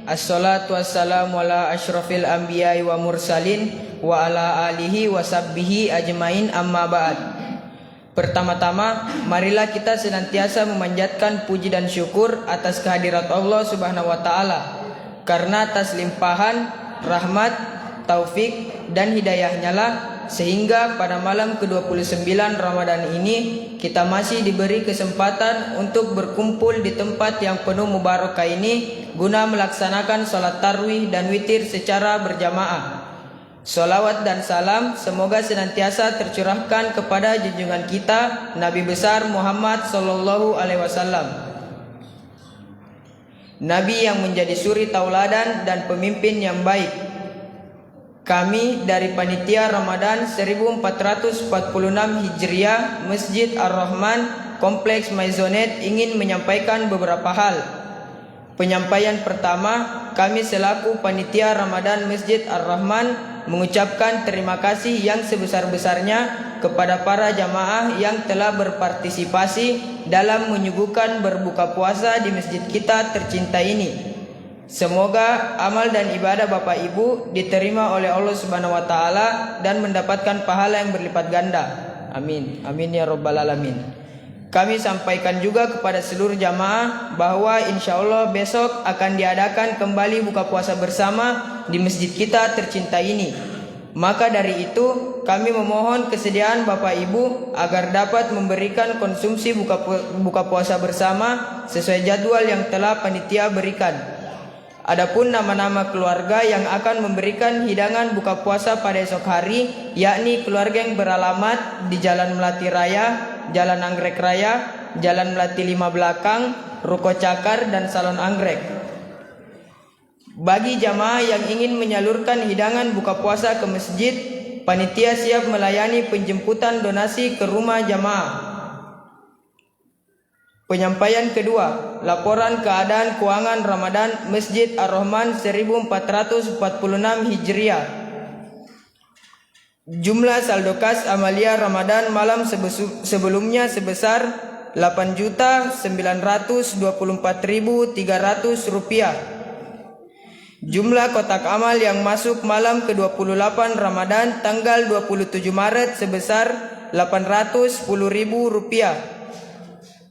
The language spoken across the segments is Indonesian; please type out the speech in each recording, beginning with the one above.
Assalatu wassalamu ala asyrafil anbiya'i wa mursalin wa ala alihi wa sahbihi ajmain, amma ba'd. Pertama-tama, marilah kita senantiasa memanjatkan puji dan syukur atas kehadirat Allah Subhanahu wa taala, karena atas limpahan rahmat, taufik dan hidayahnya lah sehingga pada malam ke-29 Ramadan ini kita masih diberi kesempatan untuk berkumpul di tempat yang penuh mubarakah ini guna melaksanakan salat tarawih dan witir secara berjamaah. Salawat dan salam semoga senantiasa tercurahkan kepada junjungan kita Nabi besar Muhammad sallallahu alaihi wasallam, Nabi yang menjadi suri tauladan dan pemimpin yang baik. Kami dari Panitia Ramadan 1446 Hijriah Masjid Ar-Rahman Kompleks Maizonet ingin menyampaikan beberapa hal. Penyampaian pertama, kami selaku Panitia Ramadan Masjid Ar-Rahman mengucapkan terima kasih yang sebesar-besarnya kepada para jamaah yang telah berpartisipasi dalam menyuguhkan berbuka puasa di masjid kita tercinta ini. Semoga amal dan ibadah Bapak Ibu diterima oleh Allah Subhanahu wa taala dan mendapatkan pahala yang berlipat ganda. Amin. Amin ya rabbal alamin. Kami sampaikan juga kepada seluruh jamaah bahwa insya Allah besok akan diadakan kembali buka puasa bersama di masjid kita tercinta ini. Maka dari itu kami memohon kesediaan Bapak Ibu agar dapat memberikan konsumsi buka puasa bersama sesuai jadwal yang telah panitia berikan. Adapun nama-nama keluarga yang akan memberikan hidangan buka puasa pada esok hari, yakni keluarga yang beralamat di Jalan Melati Raya, Jalan Anggrek Raya, Jalan Melati 5 Belakang, Ruko Cakar, dan Salon Anggrek. Bagi jamaah yang ingin menyalurkan hidangan buka puasa ke masjid, panitia siap melayani penjemputan donasi ke rumah jamaah. Penyampaian kedua, laporan keadaan keuangan Ramadan Masjid Ar-Rahman 1446 Hijriah. Jumlah saldo kas amalia Ramadan malam sebelumnya sebesar Rp8.924.300. Jumlah kotak amal yang masuk malam ke-28 Ramadan tanggal 27 Maret sebesar Rp810.000.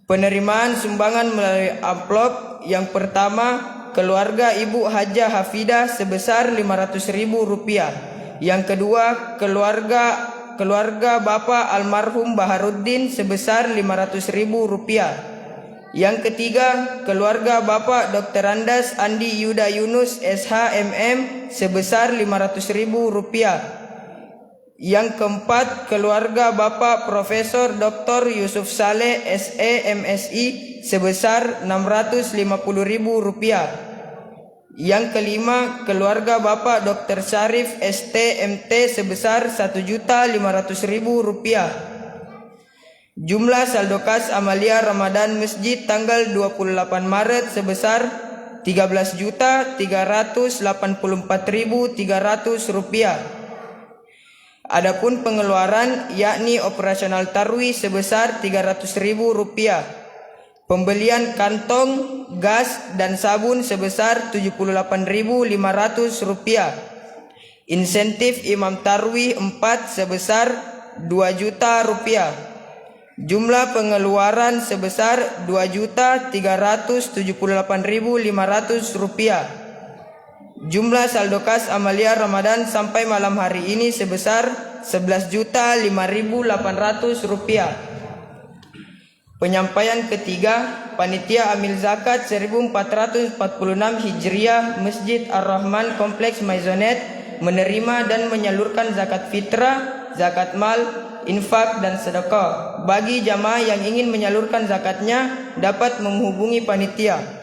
Penerimaan sumbangan melalui amplop yang pertama, keluarga Ibu Hajah Hafidah sebesar Rp500.000. Yang kedua, keluarga Bapak almarhum Baharuddin sebesar Rp500.000. Yang ketiga, keluarga Bapak Dr. Andas Andi Yuda Yunus SHMM sebesar Rp500.000. Yang keempat, keluarga Bapak Profesor Dr. Yusuf Saleh SE MSI sebesar Rp650.000. Yang kelima, keluarga Bapak Dr. Syarif ST MT sebesar Rp1.500.000. Jumlah saldo kas amalia Ramadan Masjid tanggal 28 Maret sebesar Rp13.384.300. Adapun pengeluaran yakni operasional tarwih sebesar Rp300.000, pembelian kantong, gas dan sabun sebesar Rp78.500, insentif imam tarwih 4 sebesar Rp2 juta, jumlah pengeluaran sebesar Rp2.378.500. Jumlah saldo kas amalia Ramadan sampai malam hari ini sebesar Rp11.05.800. Penyampaian ketiga, Panitia Amil Zakat 1446 Hijriah Masjid Ar-Rahman Kompleks Maizonet menerima dan menyalurkan zakat fitrah, zakat mal, infak dan sedekah. Bagi jamaah yang ingin menyalurkan zakatnya dapat menghubungi panitia.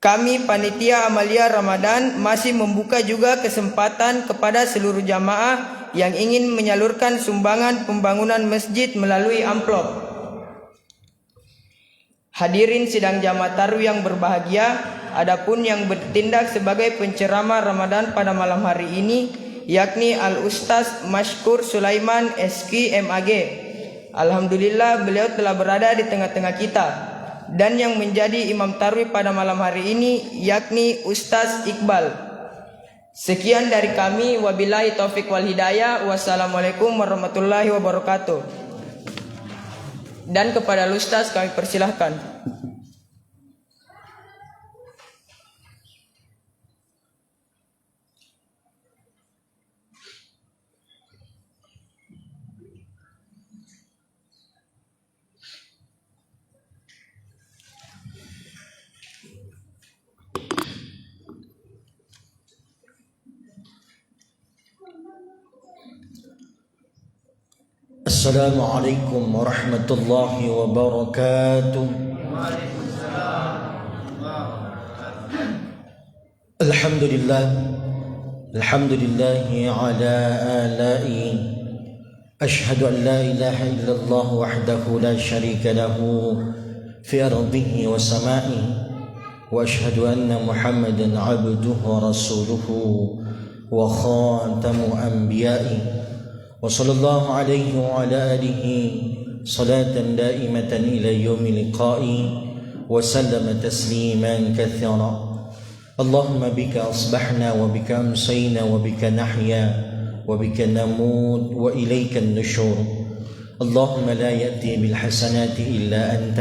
Kami Panitia Amalia Ramadan masih membuka juga kesempatan kepada seluruh jamaah yang ingin menyalurkan sumbangan pembangunan masjid melalui amplop. Hadirin sidang jamaah tarawih yang berbahagia, adapun yang bertindak sebagai penceramah Ramadan pada malam hari ini yakni Al-Ustaz Mashkur Sulaiman SQ MAG. Alhamdulillah beliau telah berada di tengah-tengah kita. dan yang menjadi imam tarwih pada malam hari ini yakni Ustaz Iqbal. Sekian dari kami, wabillahi taufik wal hidayah. Wassalamualaikum warahmatullahi wabarakatuh. Dan kepada Ustaz kami persilahkan. Assalamualaikum warahmatullahi wabarakatuh. Alhamdulillah, alhamdulillahi ala alai. Ashhadu an la ilaha illallah wahdahu la syarika lahu fi ardihi wa samaihi, wa ashhadu anna Muhammadan abduhu wa rasuluhu wa khatamu anbiya'i. وصلى الله عليه وعلى آله صلاة دائمة إلى يوم لقائه وسلم تسليما كثيرا. اللهم بك أصبحنا وبك أمسينا وبك نحيا وبك نموت وإليك النشور. اللهم لا يأتي بالحسنات إلا أنت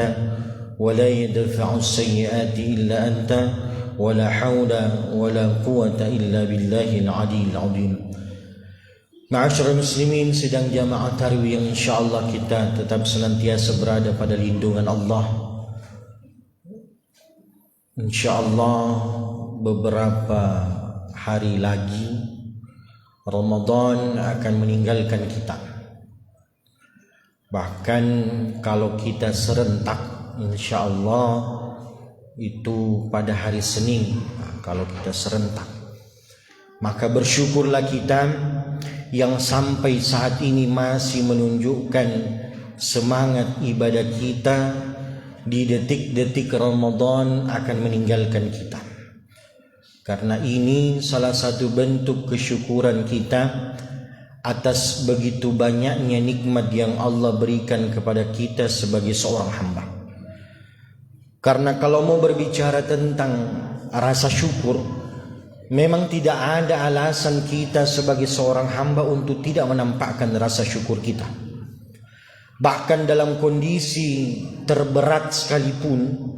ولا يدفع السيئات إلا أنت ولا حول ولا قوة إلا بالله العلي العظيم. Ma'asyiral muslimin, sidang jamaah tarwih yang insyaallah kita tetap senantiasa berada pada lindungan Allah. Insyaallah beberapa hari lagi Ramadan akan meninggalkan kita. Bahkan kalau kita serentak insyaallah itu pada hari Senin. Kalau kita serentak, maka bersyukurlah kita yang sampai saat ini masih menunjukkan semangat ibadah kita di detik-detik Ramadan akan meninggalkan kita. Karena ini salah satu bentuk kesyukuran kita atas begitu banyaknya nikmat yang Allah berikan kepada kita sebagai seorang hamba. Karena kalau mau berbicara tentang rasa syukur, memang tidak ada alasan kita sebagai seorang hamba untuk tidak menampakkan rasa syukur kita. Bahkan dalam kondisi terberat sekalipun,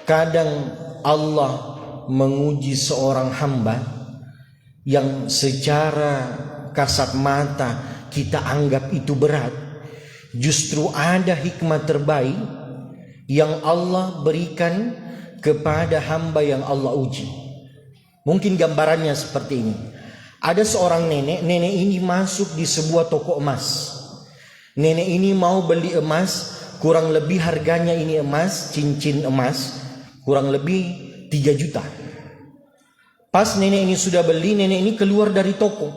kadang Allah menguji seorang hamba yang secara kasat mata kita anggap itu berat. Justru ada hikmah terbaik yang Allah berikan kepada hamba yang Allah uji. Mungkin gambarannya seperti ini. Ada seorang nenek ini masuk di sebuah toko emas. Nenek ini mau beli emas, kurang lebih harganya ini emas, cincin emas, kurang lebih 3 juta. Pas nenek ini sudah beli, nenek ini keluar dari toko.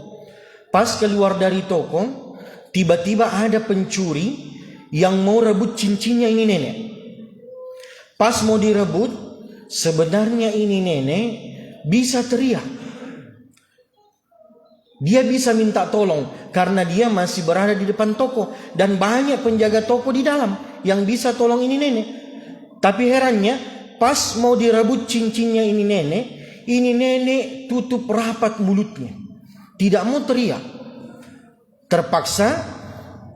Pas keluar dari toko, tiba-tiba ada pencuri yang mau rebut cincinnya ini nenek. Pas mau direbut, sebenarnya ini nenek bisa teriak. Dia bisa minta tolong karena dia masih berada di depan toko dan banyak penjaga toko di dalam yang bisa tolong ini nenek. Tapi herannya, pas mau direbut cincinnya ini nenek tutup rapat mulutnya. Tidak mau teriak. Terpaksa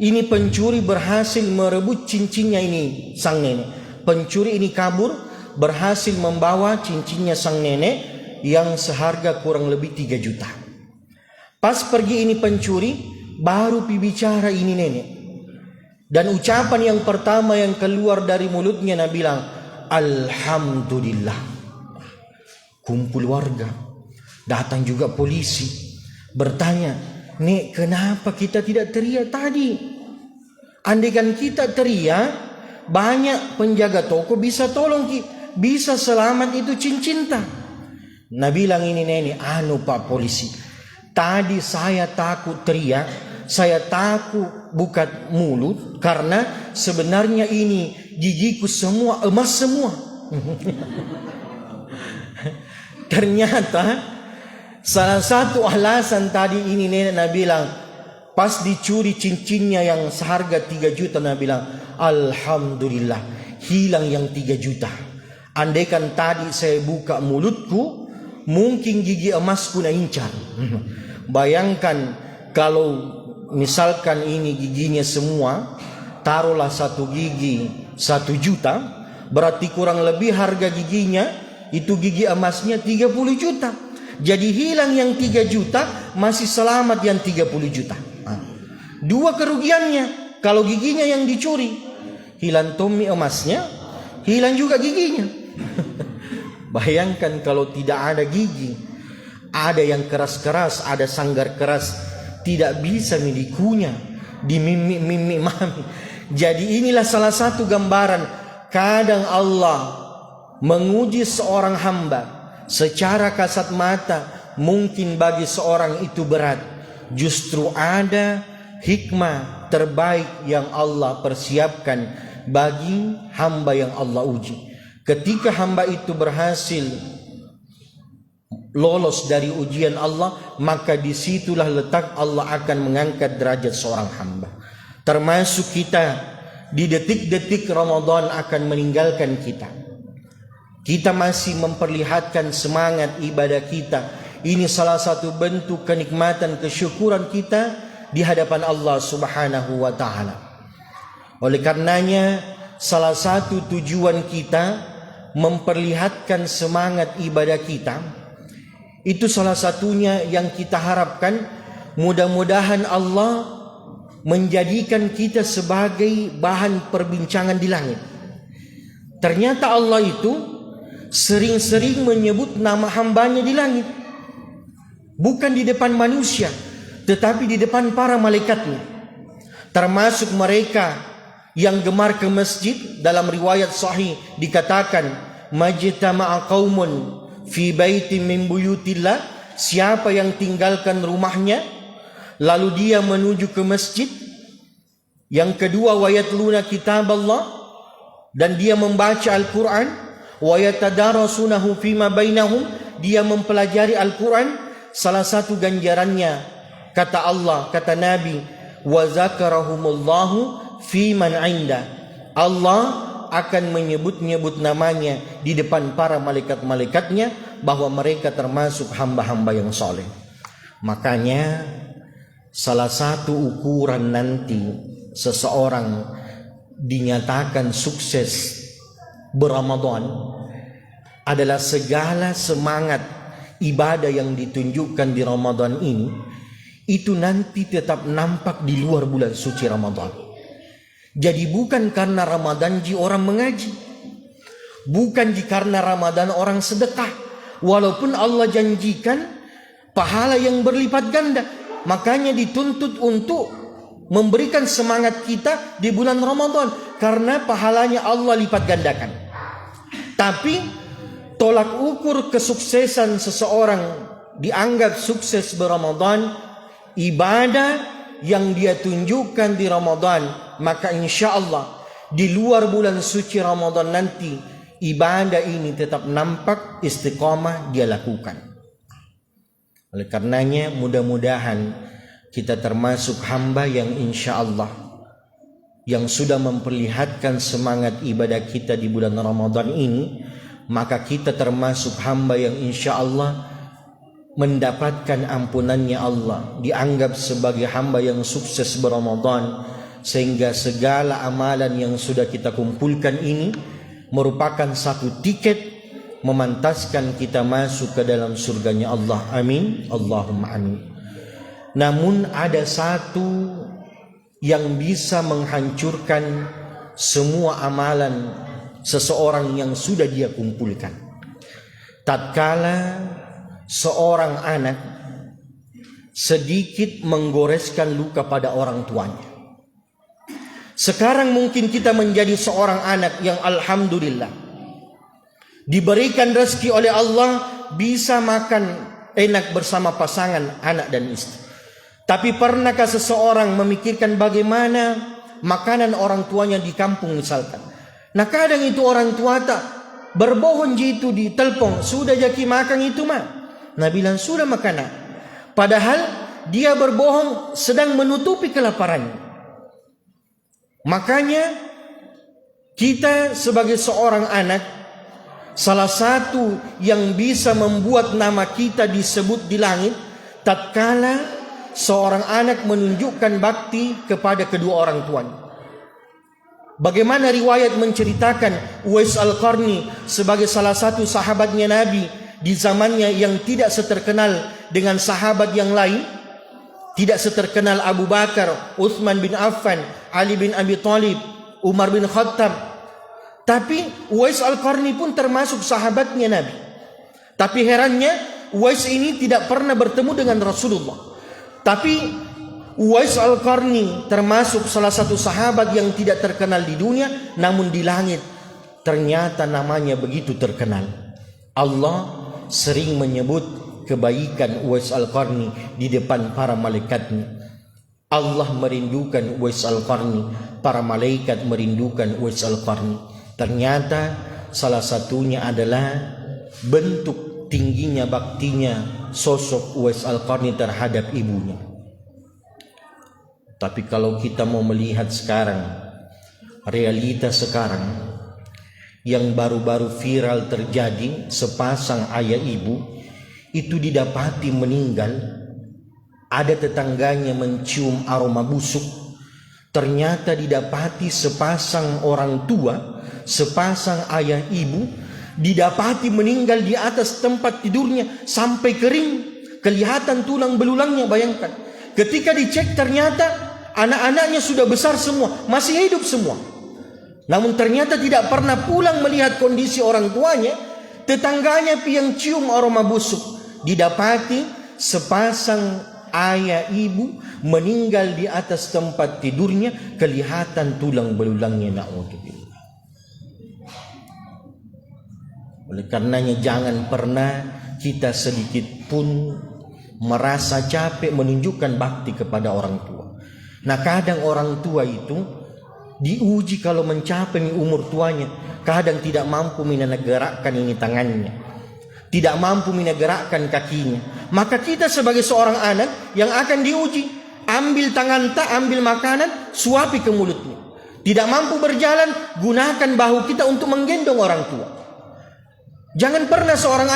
ini pencuri berhasil merebut cincinnya ini sang nenek. Pencuri ini kabur, berhasil membawa cincinnya sang nenek yang seharga kurang lebih 3 juta. Pas pergi ini pencuri, baru bicara ini nenek. Dan ucapan yang pertama yang keluar dari mulutnya, Nabi bilang, Alhamdulillah. Kumpul warga, datang juga polisi, bertanya, Nek, kenapa kita tidak teriak tadi? Andaikan kita teriak, banyak penjaga toko bisa tolong, bisa selamat itu cincinta. Nabi bilang ini nenek, Pak polisi, tadi saya takut teriak, saya takut buka mulut karena sebenarnya ini gigiku semua emas semua. Ternyata salah satu alasan tadi ini nenek Nabi bilang, pas dicuri cincinnya yang seharga 3 juta, Nabi bilang, Alhamdulillah, hilang yang 3 juta. Andaikan tadi saya buka mulutku, mungkin gigi emasku na incar. Bayangkan kalau misalkan ini giginya semua, taruhlah 1 gigi 1 juta, berarti kurang lebih harga giginya itu gigi emasnya 30 juta. Jadi hilang yang 3 juta, masih selamat yang 30 juta. Dua kerugiannya. Kalau giginya yang dicuri, hilang tummi emasnya, hilang juga giginya. Bayangkan kalau tidak ada gigi, ada yang keras-keras, ada sanggar keras, tidak bisa dikunyah, dimimik-mimik mami. Jadi inilah salah satu gambaran kadang Allah menguji seorang hamba secara kasat mata, mungkin bagi seorang itu berat. Justru ada hikmah terbaik yang Allah persiapkan bagi hamba yang Allah uji. Ketika hamba itu berhasil lolos dari ujian Allah, maka disitulah letak Allah akan mengangkat derajat seorang hamba. Termasuk kita di detik-detik Ramadan akan meninggalkan kita. Kita masih memperlihatkan semangat ibadah kita. Ini salah satu bentuk kenikmatan kesyukuran kita di hadapan Allah Subhanahu wa taala. Oleh karenanya, salah satu tujuan kita memperlihatkan semangat ibadah kita, itu salah satunya yang kita harapkan, mudah-mudahan Allah menjadikan kita sebagai bahan perbincangan di langit. Ternyata Allah itu sering-sering menyebut nama hambanya di langit, bukan di depan manusia, tetapi di depan para malaikatnya. Termasuk mereka yang gemar ke masjid. Dalam riwayat sahih dikatakan, majtama'a qaumun fi baitin min buyutillah, siapa yang tinggalkan rumahnya lalu dia menuju ke masjid. Yang kedua, wa yatluna kitab Allah, dan dia membaca Al-Quran. Wa yatadarasunahu fima bainahum, dia mempelajari Al-Quran. Salah satu ganjarannya, kata Allah, kata Nabi, wa zakarahumullahu fi man inda, Allah akan menyebut-nyebut namanya di depan para malaikat-malaikatnya bahwa mereka termasuk hamba-hamba yang soleh. Makanya salah satu ukuran nanti seseorang dinyatakan sukses berRamadan adalah segala semangat ibadah yang ditunjukkan di Ramadan ini, itu nanti tetap nampak di luar bulan suci Ramadan. Jadi bukan karena Ramadan orang mengaji, bukan karena Ramadan orang sedekah, walaupun Allah janjikan pahala yang berlipat ganda. Makanya dituntut untuk memberikan semangat kita di bulan Ramadan, karena pahalanya Allah lipat gandakan. Tapi tolak ukur kesuksesan seseorang dianggap sukses berRamadan, ibadah yang dia tunjukkan di Ramadan, maka insya Allah di luar bulan suci Ramadan nanti ibadah ini tetap nampak istiqamah dia lakukan. Oleh karenanya mudah-mudahan kita termasuk hamba yang insya Allah yang sudah memperlihatkan semangat ibadah kita di bulan Ramadan ini, maka kita termasuk hamba yang insya Allah mendapatkan ampunannya Allah, dianggap sebagai hamba yang sukses berRamadan, sehingga segala amalan yang sudah kita kumpulkan ini merupakan satu tiket memantaskan kita masuk ke dalam surganya Allah. Amin, Allahumma amin. Namun ada satu yang bisa menghancurkan semua amalan seseorang yang sudah dia kumpulkan. Tatkala seorang anak sedikit menggoreskan luka pada orang tuanya. Sekarang mungkin kita menjadi seorang anak yang alhamdulillah diberikan rezeki oleh Allah, bisa makan enak bersama pasangan, anak dan istri. Tapi pernahkah seseorang memikirkan bagaimana makanan orang tuanya di kampung misalkan? Nah kadang itu orang tua tak berbohong jitu di telepon, sudah jaki makan itu mah. Nah bilang sudah makanan, padahal dia berbohong sedang menutupi kelaparannya. Makanya Kita sebagai seorang anak, salah satu yang bisa membuat nama kita disebut di langit, tatkala seorang anak menunjukkan bakti kepada kedua orang tuanya. Bagaimana riwayat menceritakan Uwais Al-Qarni sebagai salah satu sahabatnya Nabi di zamannya yang tidak seterkenal dengan sahabat yang lain, tidak seterkenal Abu Bakar, Utsman bin Affan, Ali bin Abi Thalib, Umar bin Khattab. Tapi Uwais Al-Qarni pun termasuk sahabatnya Nabi. Tapi herannya Uwais ini tidak pernah bertemu dengan Rasulullah. Tapi Uwais Al-Qarni termasuk salah satu sahabat yang tidak terkenal di dunia, namun di langit ternyata namanya begitu terkenal. Allah sering menyebut kebaikan Uwais Al-Qarni di depan para malaikatnya. Allah merindukan Uwais Al-Qarni, para malaikat merindukan Uwais Al-Qarni. Ternyata salah satunya adalah bentuk tingginya baktinya sosok Uwais Al-Qarni terhadap ibunya. Tapi kalau kita mau melihat sekarang, realita sekarang yang baru-baru viral terjadi, sepasang ayah ibu itu didapati meninggal, ada tetangganya mencium aroma busuk. Ternyata didapati sepasang orang tua, sepasang ayah ibu didapati meninggal di atas tempat tidurnya sampai kering, kelihatan tulang belulangnya. Bayangkan, ketika dicek ternyata anak-anaknya sudah besar semua, masih hidup semua. Namun ternyata tidak pernah pulang melihat kondisi orang tuanya. Tetangganya yang cium aroma busuk, didapati sepasang ayah ibu meninggal di atas tempat tidurnya, kelihatan tulang belulangnya. Na'udzubillah. Oleh karenanya jangan pernah kita sedikit pun merasa capek menunjukkan bakti kepada orang tua. Nah, kadang orang tua itu diuji kalau mencapai umur tuanya, kadang tidak mampu menegerakkan ini tangannya, tidak mampu menegerakkan kakinya. Maka kita sebagai seorang anak yang akan diuji, ambil tangan ambil makanan, suapi ke mulutnya. Tidak mampu berjalan, gunakan bahu kita untuk menggendong orang tua. Jangan pernah seorang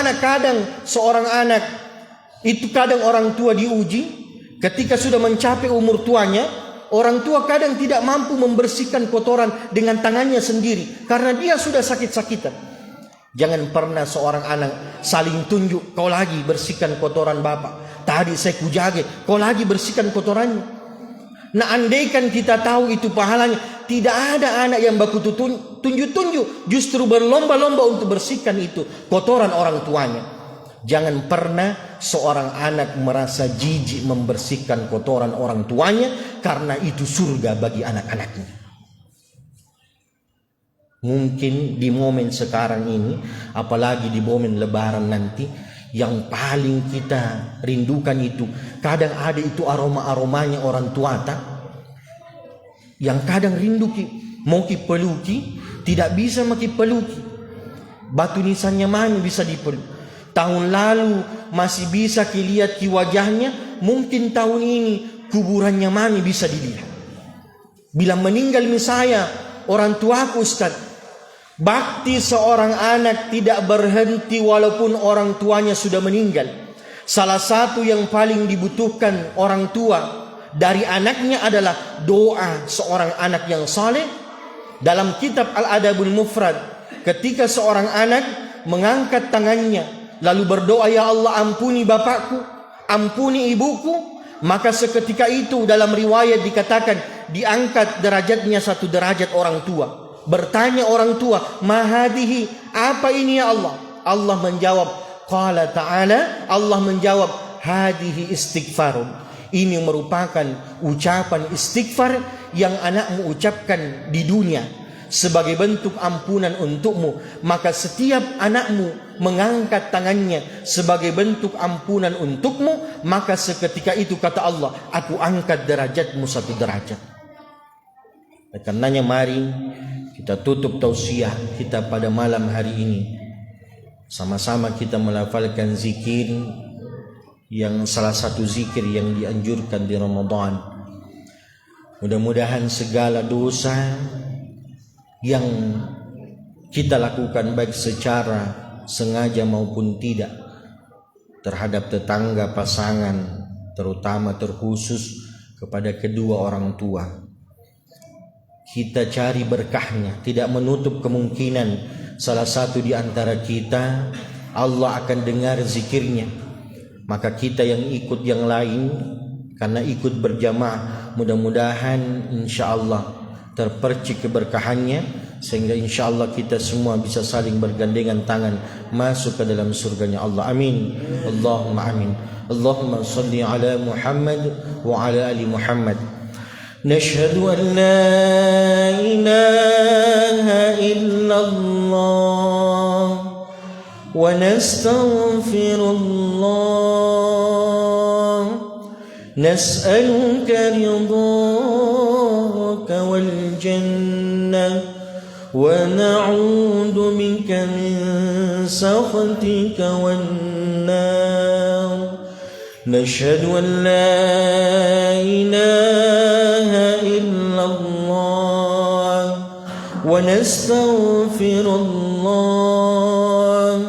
anak itu kadang orang tua diuji ketika sudah mencapai umur tuanya. Orang tua kadang tidak mampu membersihkan kotoran dengan tangannya sendiri karena dia sudah sakit-sakitan. Jangan pernah seorang anak saling tunjuk, kau lagi bersihkan kotoran bapak, tadi saya kujage, kau lagi bersihkan kotorannya. Nah, andaikan kita tahu itu pahalanya, tidak ada anak yang baku tunjuk-tunjuk, justru berlomba-lomba untuk bersihkan itu kotoran orang tuanya. Jangan pernah seorang anak merasa jijik membersihkan kotoran orang tuanya, karena itu surga bagi anak-anaknya. Mungkin di momen sekarang ini, apalagi di momen lebaran nanti, yang paling kita rindukan itu, kadang ada itu aroma-aromanya orang tua tak? Yang kadang rindu mau peluki, tidak bisa maki peluki. Batu nisannya mana bisa dipeluk. Tahun lalu masih bisa dilihat ki wajahnya, mungkin tahun ini kuburannya mana bisa dilihat. Bila meninggal misalnya orang tuaku, Ustaz, bakti seorang anak tidak berhenti walaupun orang tuanya sudah meninggal. Salah satu yang paling dibutuhkan orang tua dari anaknya adalah doa seorang anak yang saleh. Dalam kitab Al-Adabul Mufrad, ketika seorang anak mengangkat tangannya lalu berdoa, ya Allah ampuni bapakku, ampuni ibuku, maka seketika itu dalam riwayat dikatakan diangkat derajatnya 1 derajat orang tua. Bertanya orang tua, mahadihi, apa ini ya Allah? Allah menjawab, qala ta'ala, Allah menjawab, hadihi istighfarun. Ini merupakan ucapan istighfar yang anakmu ucapkan di dunia sebagai bentuk ampunan untukmu. Maka setiap anakmu mengangkat tangannya sebagai bentuk ampunan untukmu, maka seketika itu kata Allah, aku angkat derajatmu 1 derajat. Karenanya mari kita tutup tausiah kita pada malam hari ini. Sama-sama kita melafalkan zikir yang salah satu zikir yang dianjurkan di Ramadan. Mudah-mudahan segala dosa yang kita lakukan baik secara sengaja maupun tidak terhadap tetangga, pasangan, terutama terkhusus kepada kedua orang tua. Kita cari berkahnya, tidak menutup kemungkinan salah satu di antara kita Allah akan dengar zikirnya. Maka kita yang ikut yang lain, karena ikut berjamaah, mudah-mudahan insyaallah terpercik keberkahannya, sehingga insyaallah kita semua bisa saling bergandengan tangan masuk ke dalam surganya Allah. Amin. Allahumma amin. Allahumma salli ala Muhammad wa ala ali Muhammad. Nashhadu an la ilaha illallah wa nastaghfirullah. Nas'aluka ridhaka wal jannah wa na'udzu bika min sakhatika wan nar. Nashhadu an la ilaha illallah wa nastaghfirullah.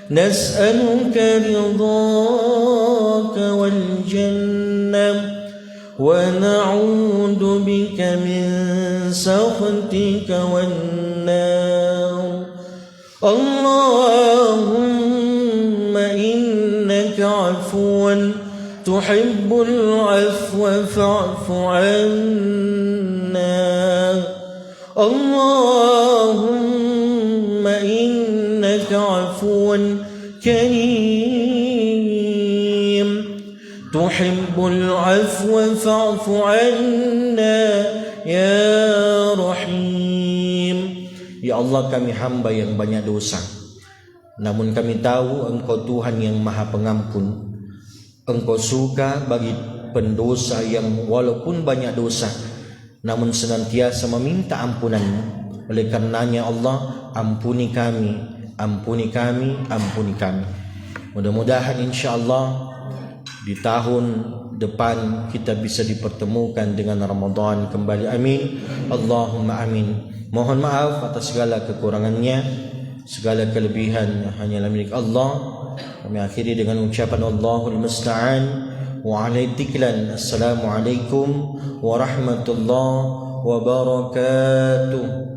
Nas'aluka ridhaka wal jannah wa na'udzu bika min sakhatika wan nar. Allahumma innaka 'afuwan tuhibbul 'afwa fa'fu 'anna. Allahumma innaka 'afuwan karim tuhibbul 'afwa fa'fu 'anna ya rahim. Ya Allah, kami hamba yang banyak dosa, namun kami tahu Engkau Tuhan yang Maha Pengampun. Engkau suka bagi pendosa yang walaupun banyak dosa namun senantiasa meminta ampunan-Mu. Oleh karenanya Allah, ampuni kami, ampuni kami, ampuni kami. Mudah-mudahan insyaallah di tahun depan kita bisa dipertemukan dengan Ramadan kembali. Amin. Allahumma amin. Mohon maaf atas segala kekurangannya, segala kelebihan hanyalah milik Allah. Kami akhiri dengan ucapan Allahul musta'an wa alaihi tiklan. Assalamualaikum warahmatullahi wabarakatuh.